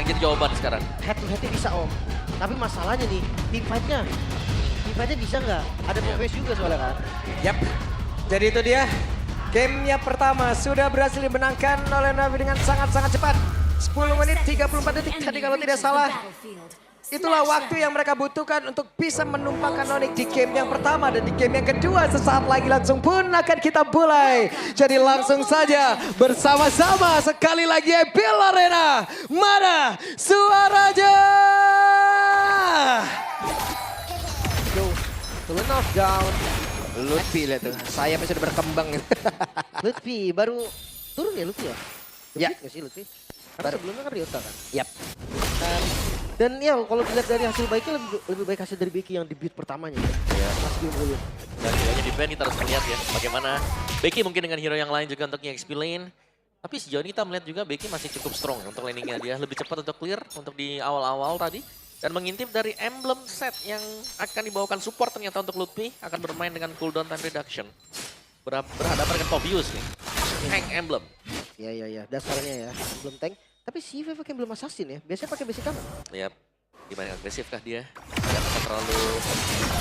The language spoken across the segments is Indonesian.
yang jadi jawaban sekarang. Head to headnya bisa Om. Tapi masalahnya nih, team fight-nya bisa nggak? Ada progress juga soalnya kan. Yap, jadi itu dia. Gamenya pertama sudah berhasil dimenangkan oleh Navi dengan sangat-sangat cepat. 10 menit 34 detik tadi kalau tidak salah. Itulah waktu yang mereka butuhkan untuk bisa menumpahkan Onyx di game yang pertama. Dan di game yang kedua sesaat lagi langsung pun akan kita mulai. Jadi langsung saja bersama-sama sekali lagi Epic Arena. Mana suaranya? Go, turn off down. Lutfi lihat tuh, sayapnya sudah berkembang. Lutfi baru turun ya Lutfi ya? Ya. Debut nggak sih Lutfi? Karena sebelumnya kan Ryota kan? Yap. Dan ya kalau dilihat dari hasil baiknya lebih baik hasil dari Becky yang debut pertamanya. Ya, Mas Gilbert. Dan hero-nya di ban kita harus melihat ya bagaimana Becky mungkin dengan hero yang lain juga untuk EXP lane. Tapi sejauh ini kita melihat juga Becky masih cukup strong untuk laningnya dia. Lebih cepat untuk clear untuk di awal-awal tadi. Dan mengintip dari emblem set yang akan dibawakan support ternyata untuk Lutfi akan bermain dengan cooldown time reduction. Berhadapan dengan Pobius nih. Tank emblem. Ya, dasarnya ya, belum tank. Tapi si pakai emblem assassin ya, biasanya pakai basic kamu. Lihat, gimana agresif kah dia? Jangan terlalu...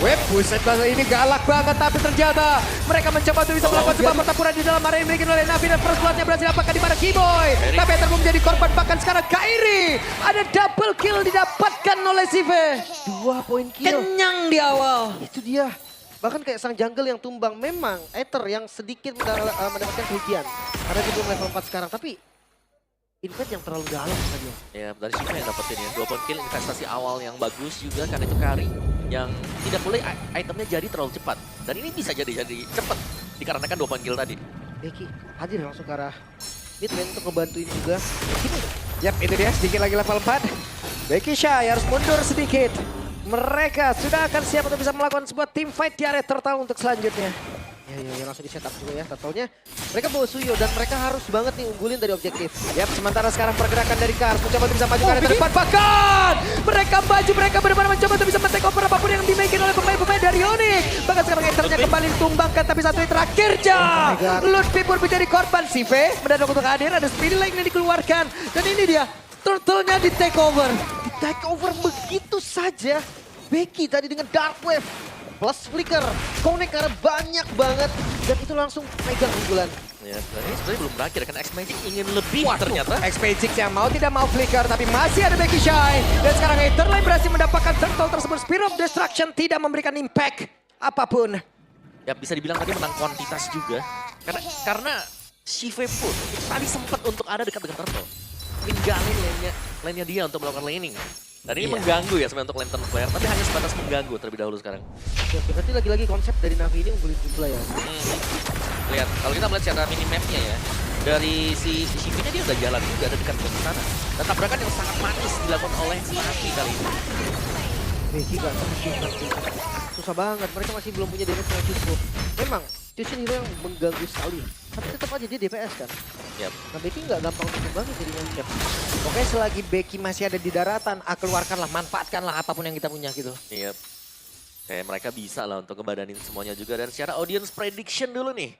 Web, buset bahasa ini galak banget tapi ternyata mereka mencoba untuk bisa melakukan sebuah pertempuran di dalam area yang dimiliki oleh Navi dan first blood-nya berhasil apakah di mana Keyboy. Tapi yang terpun menjadi korban bahkan sekarang Kairi. Ada double kill didapatkan oleh Sive. 2 poin kill. Kenyang di awal. Itu dia. Bahkan kayak sang jungle yang tumbang, memang Aether yang sedikit mendapatkan kerugian. Karena dia belum level 4 sekarang, tapi invade yang terlalu dalam tadi. Ya, dari Shiva yang dapetin ya. 2 point kill, investasi awal yang bagus juga karena itu Kari yang tidak boleh itemnya jadi terlalu cepat. Dan ini bisa jadi cepat dikarenakan 2 point kill tadi. Becky hadir langsung ke arah mid lane untuk ngebantuin juga. Yap, itu dia sedikit lagi level 4. Becky Shy harus mundur sedikit. Mereka sudah akan siap untuk bisa melakukan sebuah team fight di area turtle untuk selanjutnya. Ya, langsung di setup juga ya. Turtle-nya mereka bawa Suyo dan mereka harus banget nih unggulin dari objektif. Yap, sementara sekarang pergerakan dari Kars mencoba untuk bisa maju ke area terdepan. Bahkan mereka maju, mereka benar-benar mencoba untuk bisa men-take over apapun yang dimiliki oleh pemain-pemain dari Onyx. Bahkan sekarang Ethernya kembali ditumbangkan, tapi satu yang terakhirnya. Lutfi pun menjadi korban. Sive mendadak untuk hadir, ada speed lane yang dikeluarkan. Dan ini dia, turtle-nya di take over. Di take over begitu saja. Becky tadi dengan Dark Wave plus Flicker, connect karena banyak banget. Dan itu langsung megang unggulan. Ya, dan ini sebenarnya belum berakhir kan. X-Magic ingin lebih ternyata. X-Magic yang mau tidak mau flicker, tapi masih ada Becky Shy. Dan sekarang Etherlane berhasil mendapatkan turtle tersebut. Spear of Destruction tidak memberikan impact apapun. Ya bisa dibilang tadi menang kuantitas juga. Karena Shive pun tadi sempat untuk ada dekat dengan Turtle. Ninggalin lane-nya dia untuk melakukan laning. Dan ini mengganggu ya sebenarnya untuk Lantern Flare, tapi hanya sebatas mengganggu terlebih dahulu sekarang. Oke, berarti lagi-lagi konsep dari Navi ini unggulin jumlah ya. Lihat, kalau kita melihat secara minimapnya ya, dari si Shiva-nya dia udah jalan juga ada dekat ke sana. Dan tabrakan yang sangat manis dilakukan oleh Navi kali ini. Becky gak susah banget, mereka masih belum punya damage yang cukup. Memang, Jushin hero yang mengganggu sekali. Tapi tetap aja dia DPS kan. Yap. Nah Becky nggak gampang untuk banget jadinya. Yap. Pokoknya selagi Becky masih ada di daratan, keluarkanlah, manfaatkanlah apapun yang kita punya gitu. Yap. Kayak mereka bisa lah untuk ngebadanin semuanya juga. Dan secara audience prediction dulu nih.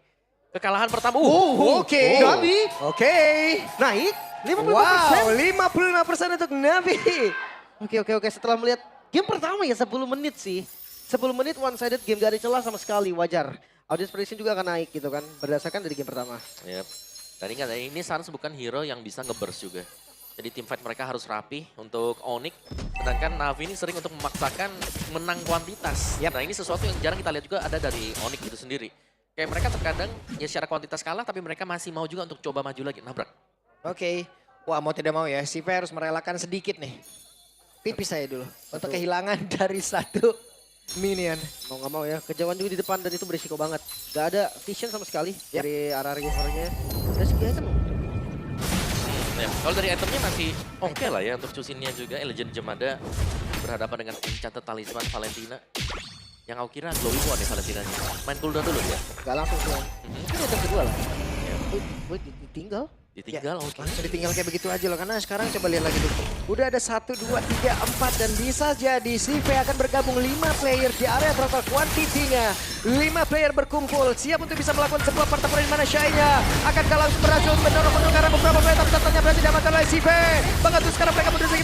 Kekalahan pertama. Oke. Navi. Oke. Naik 55%. Wow, 55% untuk Navi. Oke. Setelah melihat game pertama ya 10 menit sih. 10 menit one sided game gak ada celah sama sekali, wajar. Audience prediction juga akan naik gitu kan, berdasarkan dari game pertama. Yap. Dan ingat ya, ini Sans bukan hero yang bisa nge-burst juga. Jadi tim fight mereka harus rapi untuk Onyx. Sedangkan Navi ini sering untuk memaksakan menang kuantitas. Nah ini sesuatu yang jarang kita lihat juga ada dari Onyx itu sendiri. Kayak mereka terkadang ya secara kuantitas kalah tapi mereka masih mau juga untuk coba maju lagi, nabrak. Oke. Wah mau tidak mau ya, Sive harus merelakan sedikit nih. Tipis saya dulu. Untuk kehilangan dari satu minion. Mau nggak mau ya, kejauhan juga di depan dan itu berisiko banget. Gak ada vision sama sekali dari arah rivernya. Dan segi item. Ya, kalau dari itemnya masih oke lah ya untuk Cusinnya juga. Legend Gem ada berhadapan dengan Enchanted Talisman Valentina. Yang aku kira glowing one ya Valentinanya. Main cooldown dulu ya. Gak langsung sih. Mungkin item kedua lah. Wait, ditinggal. Ditinggal, oke. Langsung ditinggal kayak begitu aja loh. Karena sekarang coba lihat lagi dulu. Udah ada 1, 2, 3, 4. Dan bisa jadi Sive akan bergabung 5 player di area total quantity-nya. 5 player berkumpul. Siap untuk bisa melakukan sebuah pertempuran di mana Shy-nya akan kalah berhasil mendorong mundur karena beberapa player. Tapi tatanya berhasil diamankan oleh Sive. Bahkan sekarang mereka mundur sedikit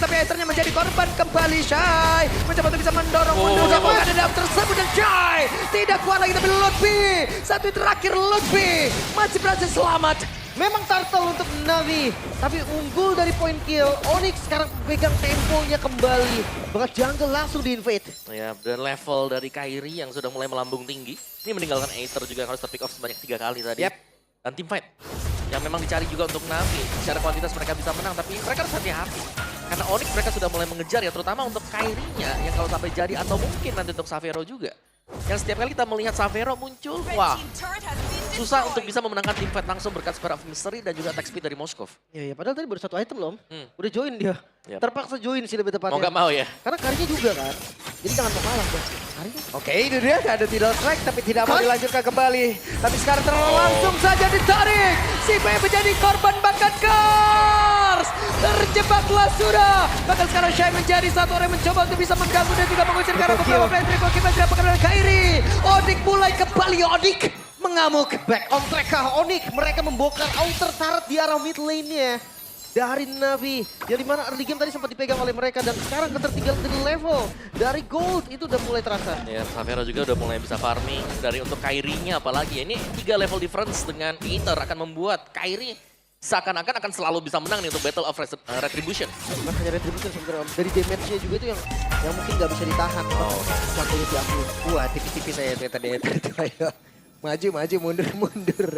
menjadi korban kembali. Shy mencoba untuk bisa mendorong mundur ke dalam tersebut dan Shy tidak kuat lagi tapi Lutfi. Satu terakhir Lutfi masih berhasil selamat. Memang turtle untuk Navi, tapi unggul dari point kill. Onyx sekarang pegang temponya kembali. Bahkan jungle langsung di-invade. Ya, dan level dari Kairi yang sudah mulai melambung tinggi. Ini meninggalkan Aether juga yang harus terpick off sebanyak 3 kali tadi. Yep. Dan teamfight yang memang dicari juga untuk Navi. Secara kuantitas mereka bisa menang, tapi mereka harus hati-hati. Karena Onyx mereka sudah mulai mengejar ya, terutama untuk Kairi-nya yang kalau sampai jadi atau mungkin nanti untuk Xavero juga. Yang setiap kali kita melihat Xavero muncul, wah, susah untuk bisa memenangkan teamfight langsung berkat Sphere of Mystery dan juga attack speed dari Moskov. Ya, padahal tadi baru 1 item loh. Udah join dia. Yep. Terpaksa join sih lebih tepatnya. Mau gak mau ya? Karena Karinya juga kan. Jadi jangan mau kalah dah. Karinya. Oke, itu dia ada title strike tapi tidak mau dilanjutkan kembali. Tapi sekarang langsung saja ditarik. Si B menjadi korban bakat Kars. Terjebaklah sudah. Bahkan sekarang Shy menjadi satu orang yang mencoba untuk bisa mengganggu dan juga mengusir karena beberapa player triple kill yang didapatkan oleh Kairi. Odik mulai kembali, Odik mengamuk. Back on track kah Onyx. Mereka membongkar outer turret di arah mid lane-nya. Dari Navi, yang dimana early game tadi sempat dipegang oleh mereka dan sekarang ketertinggalan dari level. Dari gold itu udah mulai terasa. Ya, Xavero juga udah mulai bisa farming dari untuk Kairi-nya apalagi. Ini 3 level difference dengan Aether akan membuat Kairi seakan-akan akan selalu bisa menang nih untuk Battle of Retribution. Bukan hanya retribution sebenarnya, dari damage-nya juga itu yang mungkin nggak bisa ditahan. Contohnya diambil. Wah, tipis-tipis saya tadi itu. Ayo. Maju, mundur.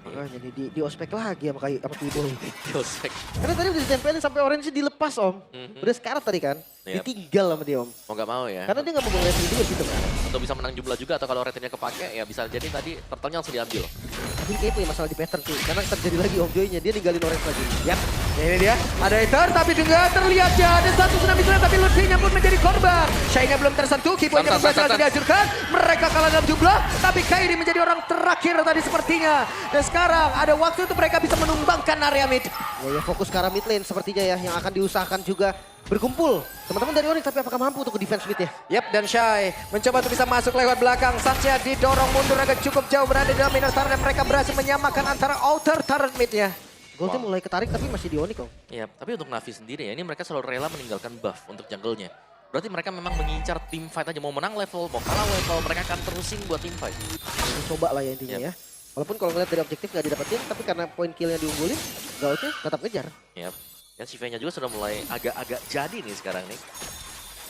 Makanya di ospek lagi sama Keyboy. Yospek. Karena tadi udah ditempelin sampai orange dilepas om. Udah sekarat tadi kan. Yep. Ditinggal sama dia om. Mau gak mau ya. Karena dia nggak mau ngeliatin dia gitu kan. Untuk bisa menang jumlah juga atau kalau ratingnya kepake ya bisa jadi tadi turtle-nya langsung diambil. Tapi kayaknya punya masalah di pattern tuh. Karena terjadi lagi om Joy-nya. Dia ninggalin orange lagi. Yap, ini dia. Ada Aether tapi juga terlihat ya. Ada satu tsunami tapi Lutfi-nya pun menjadi korban. Shy-nya belum tersentuh, Keyboy-nya pun berhasil dihancurkan. Mereka kalah dalam jumlah, tapi Kairi menjadi orang terakhir tadi sepertinya. Dan sekarang ada waktu untuk mereka bisa menumbangkan area mid. Ya fokus ke arah mid lane sepertinya ya. Yang akan diusahakan juga berkumpul. Teman-teman dari Onyx tapi apakah mampu untuk defense mid ya? Yap, dan Shy mencoba untuk bisa masuk lewat belakang. Sansnya didorong mundur agak cukup jauh berada di dalam inner turret dan mereka berhasil menyamakan antara outer turret mid-nya. Goldnya mulai ketarik tapi masih di Onyx om. Ya, tapi untuk Navi sendiri ya ini mereka selalu rela meninggalkan buff untuk jungle-nya. Berarti mereka memang mengincar team fight aja. Mau menang level, mau kalah level, mereka akan terusin buat team fight. Coba lah ya intinya ya. Walaupun kalau ngeliat dari objektif nggak didapetin, tapi karena poin kill yang diunggulin, Gautnya tetap ngejar. Ya, dan Sivenya juga sudah mulai agak-agak jadi nih sekarang nih.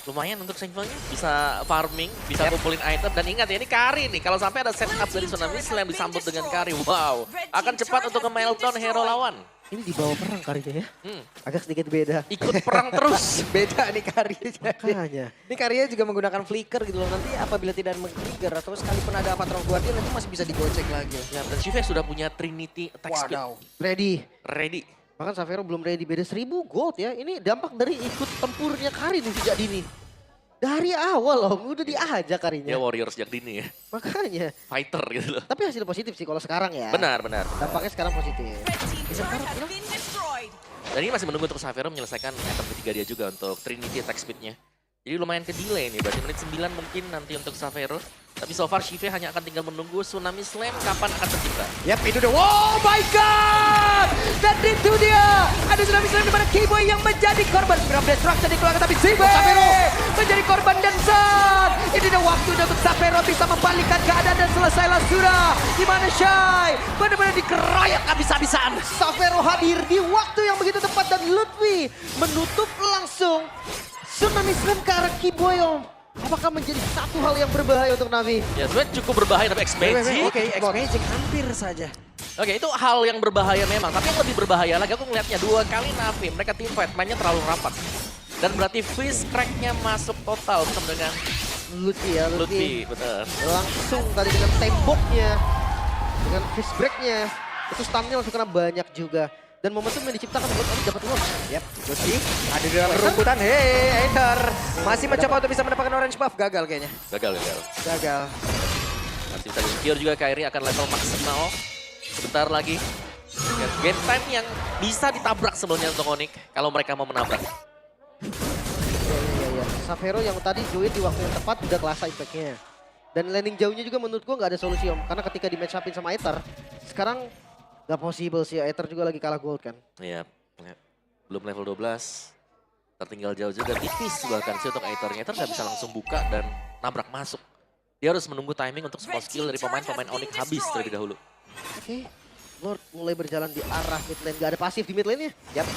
Lumayan untuk Sivenya bisa farming, bisa kumpulin item. Dan ingat ya ini Kari nih, kalau sampai ada setup dari Tsunami Slam disambut dengan Kari. Wow, akan cepat untuk nge-meltdown hero lawan. Ini dibawa perang Karinya ya. Agak sedikit beda. Ikut perang terus. Beda nih Karinya. Makanya. Ini Karinya juga menggunakan flicker gitu loh. Nanti apabila tidak meng-trigger atau sekalipun ada Patron Guardian nanti masih bisa digocek lagi. Ya, dan Shive sudah punya Trinity attack speed. Wadaw. Ready. Ready. Bahkan Xavero belum ready, beda 1000 gold ya. Ini dampak dari ikut tempurnya Kari nih sejak dini. Dari awal loh, udah diajak Ya Karinya. warrior sejak dini ya. Makanya. Fighter gitu loh. Tapi hasil positif sih kalau sekarang ya. Benar. Dampaknya sekarang positif. Dan ini masih menunggu untuk Xavero menyelesaikan item ketiga dia juga untuk Trinity attack speed-nya. Jadi lumayan ke delay nih, berarti menit 9 mungkin nanti untuk Xavero. Tapi so far Shive hanya akan tinggal menunggu Tsunami Slam kapan akan tercipta. Yap, itu dia. Oh my God! Dan itu dia. Ada Tsunami Slam di mana Keyboy yang menjadi korban. Grab Destruction dikeluarkan tapi Zibe menjadi korban dan San. Ini dia waktunya untuk Xavero bisa membalikkan keadaan dan selesailah sudah. Di mana Shy benar-benar dikeroyok habis-habisan. Xavero hadir di waktu yang begitu tepat dan Lutfi menutup langsung Tsunami Slam ke arah Keyboy om. Apakah menjadi satu hal yang berbahaya untuk Navi? Ya sebenarnya cukup berbahaya tapi X-Magic. Oke, X-Magic hampir saja. Oke, itu hal yang berbahaya memang. Tapi yang lebih berbahaya lagi aku ngelihatnya 2 kali Navi. Mereka team fight, mainnya terlalu rapat. Dan berarti Fizz crack-nya masuk total bersama dengan Lutfi ya, Lutfi. Betul. langsung tadi dengan temboknya, dengan fist break-nya, itu stun-nya langsung kena banyak juga. Dan momentum yang diciptakan buat Onyx dapat uang. Yap, Lutfi ada di dalam kerumputan. Hei, Aether masih mencoba untuk bisa mendapatkan orange buff. Gagal kayaknya. Gagal. Masih bisa di-secure juga Kairi akan level maksimal. Sebentar lagi. Dengan game time yang bisa ditabrak sebelumnya untuk Onyx. Kalau mereka mau menabrak. Iya. Xavero yang tadi join di waktu yang tepat udah kelasa impact-nya. Dan landing jauhnya juga menurut gua nggak ada solusi om. Karena ketika di match up-in sama Aether, sekarang nggak possible sih. Aether juga lagi kalah gold kan. Iya. Belum level 12. Tertinggal jauh juga, tipis bahkan sih untuk Aether. Aether nggak bisa langsung buka dan nabrak masuk. Dia harus menunggu timing untuk semua skill dari pemain-pemain Onyx habis terlebih dahulu. Oke, Lord mulai berjalan di arah mid lane. Gak ada pasif di mid lane-nya. Yap.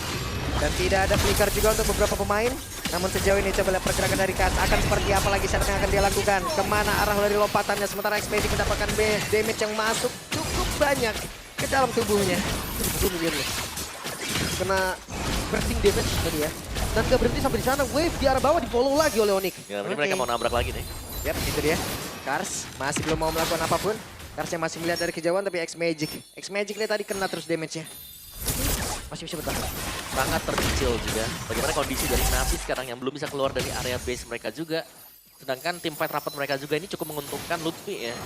Dan tidak ada flicker juga untuk beberapa pemain. Namun sejauh ini coba lihat pergerakan dari Kaz akan seperti apa lagi setup yang akan dia lakukan. Kemana arah dari lompatannya, sementara X-Magic mendapatkan damage yang masuk cukup banyak ke dalam tubuhnya. Itu mungkin loh. Kena bursting damage tadi ya. Dan gak berhenti sampai di sana. Wave di arah bawah di follow lagi oleh Onyx. Ya, ini mereka mau nabrak lagi nih. Yap, itu dia. Kars masih belum mau melakukan apapun. Kars yang masih melihat dari kejauhan tapi X-Magic. X-Magic nih tadi kena terus damage-nya. Masih bisa bertahan. Sangat terkecil juga. Bagaimana kondisi dari Navi sekarang yang belum bisa keluar dari area base mereka juga. Sedangkan tim fight rapat mereka juga ini cukup menguntungkan Lutfi ya.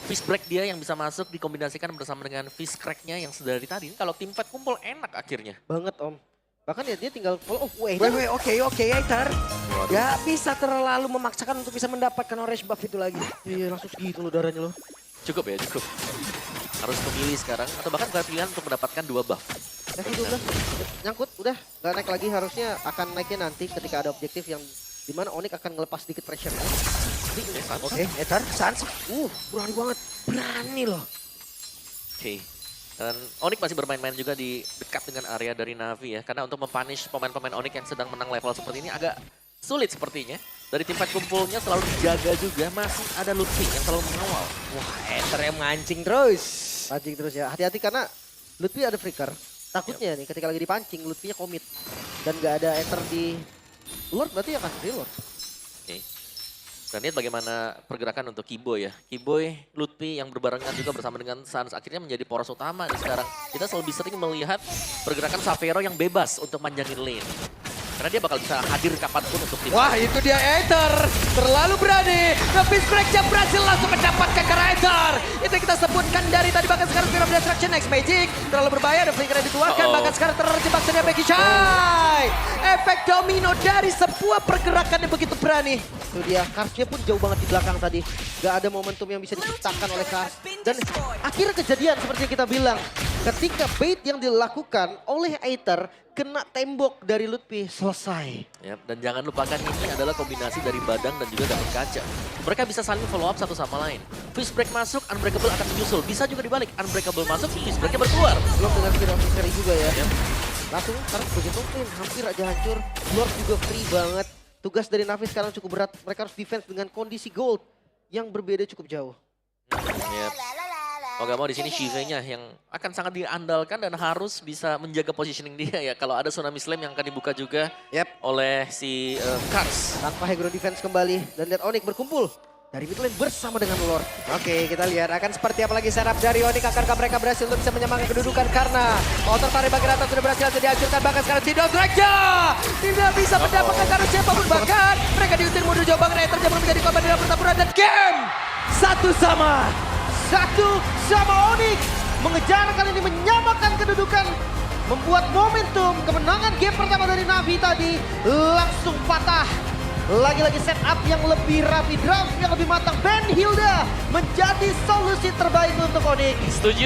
Fist break dia yang bisa masuk dikombinasikan bersama dengan fist crack-nya yang sedari tadi. Kalau tim fight kumpul enak akhirnya. Banget Om. Bahkan ya dia tinggal follow. Wait. Oke, Aether. Gak bisa terlalu memaksakan untuk bisa mendapatkan orange buff itu lagi. Iya langsung segitu loh darahnya loh. Cukup ya, cukup. Harus memilih sekarang atau bahkan bukan pilihan untuk mendapatkan 2 buff. Level 12. Nyangkut udah. Gak naik lagi, harusnya akan naiknya nanti ketika ada objektif yang dimana Onyx akan ngelepas sedikit pressure. Oke, Aether, Sans. Berani banget. Berani loh. Oke. Dan Onyx masih bermain-main juga di dekat dengan area dari Navi ya. Karena untuk mempunish pemain-pemain Onyx yang sedang menang level seperti ini agak sulit sepertinya. Dari tim fight kumpulnya selalu dijaga juga. Masih ada Lutfi yang selalu mengawal. Wah, Aether yang mancing terus. Pancing terus ya. Hati-hati karena Lutfi ada flicker. Takutnya nih ketika lagi dipancing Lutfinya komit. Dan gak ada Aether di Lord berarti akan reload. Oke. Dan lihat bagaimana pergerakan untuk Kiboy ya. Kiboy, Lutfi yang berbarengan juga bersama dengan Sans akhirnya menjadi poros utama nih sekarang. Kita lebih sering melihat pergerakan Xavero yang bebas untuk manjangin lane. Karena dia bakal bisa hadir kapanpun untuk tim. Wah, itu dia Aether. Terlalu berani. Nge-fist break-nya berhasil langsung mendapatkan ke Aether. Itu yang kita sebutkan dari tadi, bahkan sekarang Fear of Destruction X-Magic. Terlalu berbahaya, ada flicker yang dikeluarkan. Bahkan sekarang terjebak saja Becky Shy. Efek domino dari sebuah pergerakan yang begitu berani. Itu dia, Karsnya pun jauh banget di belakang tadi. Gak ada momentum yang bisa diciptakan oleh Kars. Dan akhirnya kejadian seperti yang kita bilang. Ketika bait yang dilakukan oleh Aether kena tembok dari Lutfi, selesai. Ya, dan jangan lupakan ini adalah kombinasi dari Badang dan juga Dapat Kaca. Mereka bisa saling follow up satu sama lain. Fist break masuk, Unbreakable akan menyusul. Bisa juga dibalik, Unbreakable masuk, Fist breaknya berkeluar. Belum dengan Fear of Mystery juga ya. Langsung sekarang begitu clean, hampir aja hancur. Lord juga free banget. Tugas dari Navi sekarang cukup berat. Mereka harus defense dengan kondisi gold yang berbeda cukup jauh. Yep. Mau gak mau di sini Shiva-nya yang akan sangat diandalkan dan harus bisa menjaga positioning dia ya. Kalau ada Tsunami Slam yang akan dibuka juga oleh si Kars. Tanpa Hegro defense kembali dan lihat Onyx berkumpul dari mid lane bersama dengan Lord. Oke, kita lihat akan seperti apa lagi setup dari Onyx. Akankah mereka berhasil untuk bisa menyamakan kedudukan karena motor tarik bagi rata sudah berhasil dihancurkan. Bahkan sekarang tidak Drake tidak bisa mendapatkan karena siapapun. Bahkan mereka diusir mundur jauh banget. Aether belum menjadi korban dalam pertempuran dan game satu sama Onyx mengejar kali ini menyamakan kedudukan, membuat momentum kemenangan game pertama dari Navi tadi langsung patah. Lagi-lagi setup yang lebih rapi, draft yang lebih matang. Ben Hilda menjadi solusi terbaik untuk Onyx. Setuju.